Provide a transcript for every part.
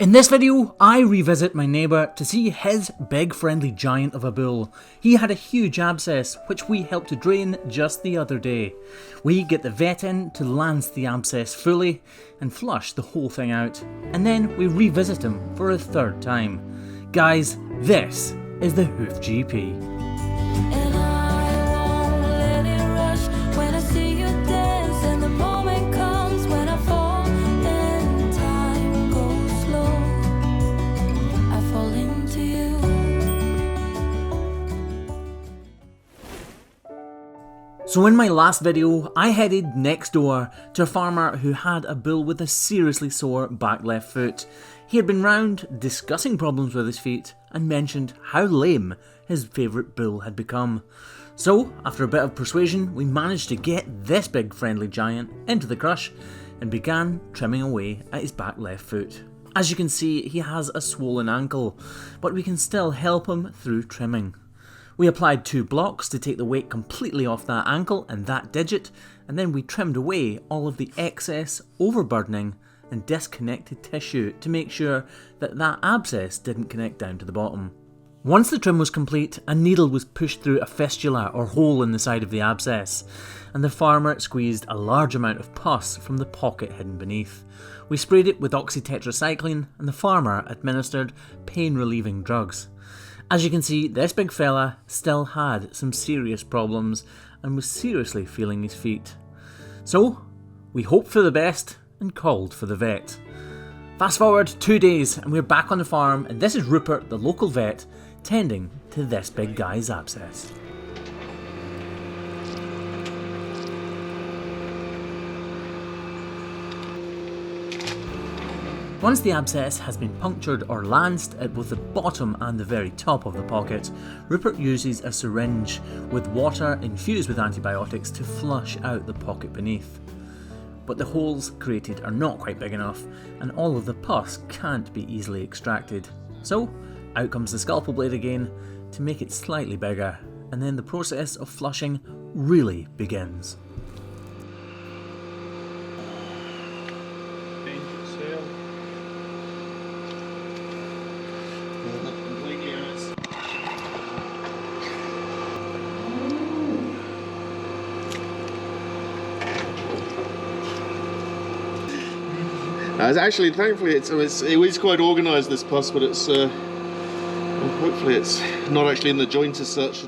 In this video, I revisit my neighbour to see his big friendly giant of a bull. He had a huge abscess, which we helped to drain just the other day. We get the vet in to lance the abscess fully and flush the whole thing out. And then we revisit him for a third time. Guys, this is the Hoof GP. So in my last video, I headed next door to a farmer who had a bull with a seriously sore back left foot. He had been round discussing problems with his feet and mentioned how lame his favourite bull had become. So, after a bit of persuasion, we managed to get this big friendly giant into the crush and began trimming away at his back left foot. As you can see, he has a swollen ankle, but we can still help him through trimming. We applied 2 blocks to take the weight completely off that ankle and that digit, and then we trimmed away all of the excess, overburdening and disconnected tissue to make sure that that abscess didn't connect down to the bottom. Once the trim was complete, a needle was pushed through a fistula or hole in the side of the abscess, and the farmer squeezed a large amount of pus from the pocket hidden beneath. We sprayed it with oxytetracycline and the farmer administered pain-relieving drugs. As you can see, this big fella still had some serious problems and was seriously feeling his feet. So, we hoped for the best and called for the vet. Fast forward 2 days and we're back on the farm, and this is Rupert, the local vet, tending to this big guy's abscess. Once the abscess has been punctured or lanced at both the bottom and the very top of the pocket, Rupert uses a syringe with water infused with antibiotics to flush out the pocket beneath. But the holes created are not quite big enough, and all of the pus can't be easily extracted. So, out comes the scalpel blade again to make it slightly bigger, and then the process of flushing really begins. Actually, thankfully, it is quite organised, this pus, but it's hopefully it's not actually in the joint as such.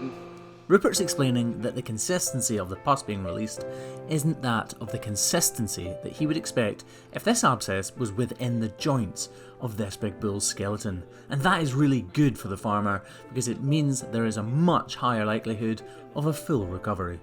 Rupert's explaining that the consistency of the pus being released isn't that of the consistency that he would expect if this abscess was within the joints of this big bull's skeleton. And that is really good for the farmer because it means there is a much higher likelihood of a full recovery.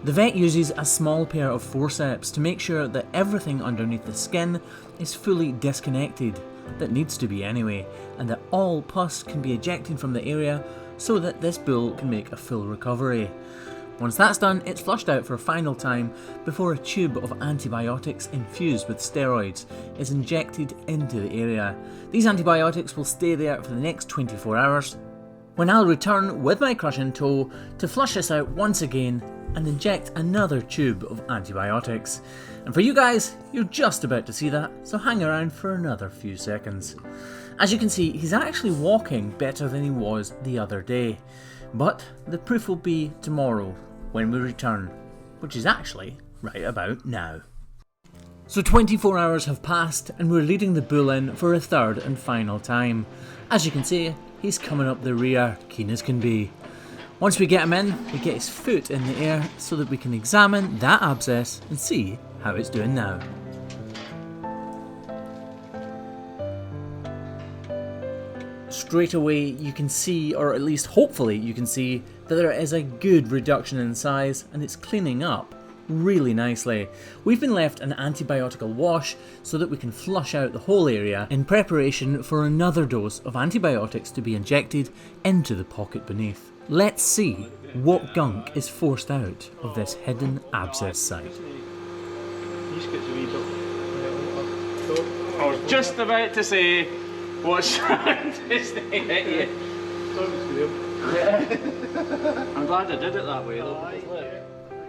The vet uses a small pair of forceps to make sure that everything underneath the skin is fully disconnected, that needs to be anyway, and that all pus can be ejected from the area so that this bull can make a full recovery. Once that's done, it's flushed out for a final time before a tube of antibiotics infused with steroids is injected into the area. These antibiotics will stay there for the next 24 hours, when I'll return with my crush in tow to flush this out once again and inject another tube of antibiotics. And for you guys, you're just about to see that, so hang around for another few seconds. As you can see, he's actually walking better than he was the other day, but the proof will be tomorrow when we return, which is actually right about now. So 24 hours have passed and we're leading the bull in for a third and final time. As you can see, he's coming up the rear, keen as can be. Once we get him in, we get his foot in the air so that we can examine that abscess and see how it's doing now. Straight away you can see, or at least hopefully you can see, that there is a good reduction in size and it's cleaning up really nicely. We've been left an antibiotical wash so that we can flush out the whole area in preparation for another dose of antibiotics to be injected into the pocket beneath. Let's see what gunk is forced out of this hidden abscess site. I was just about to say, what's trying to stay at you? I'm glad I did it that way though.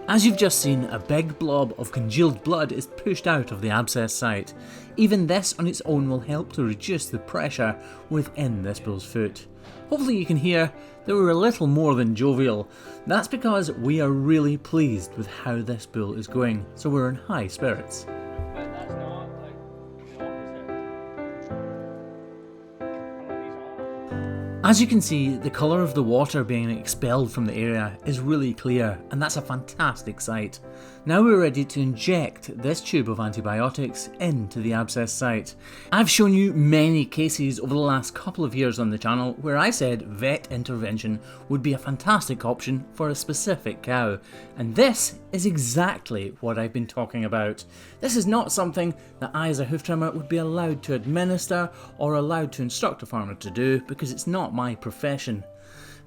As you've just seen, a big blob of congealed blood is pushed out of the abscess site. Even this on its own will help to reduce the pressure within this bull's foot. Hopefully you can hear that we're a little more than jovial. That's because we are really pleased with how this bull is going, so we're in high spirits. As you can see, the colour of the water being expelled from the area is really clear, and that's a fantastic sight. Now we're ready to inject this tube of antibiotics into the abscess site. I've shown you many cases over the last couple of years on the channel where I said vet intervention would be a fantastic option for a specific cow, and this is exactly what I've been talking about. This is not something that I as a hoof trimmer would be allowed to administer or allowed to instruct a farmer to do because it's not my profession.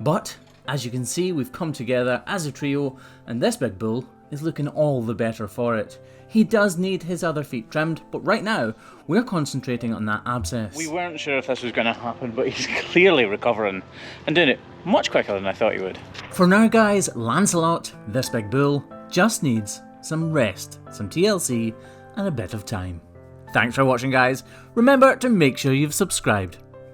But as you can see, we've come together as a trio, and this big bull is looking all the better for it. He does need his other feet trimmed, but right now we're concentrating on that abscess. We weren't sure if this was going to happen, but he's clearly recovering and doing it much quicker than I thought he would. For now guys, Lancelot, this big bull, just needs some rest, some TLC and a bit of time. Thanks for watching guys. Remember to make sure you've subscribed.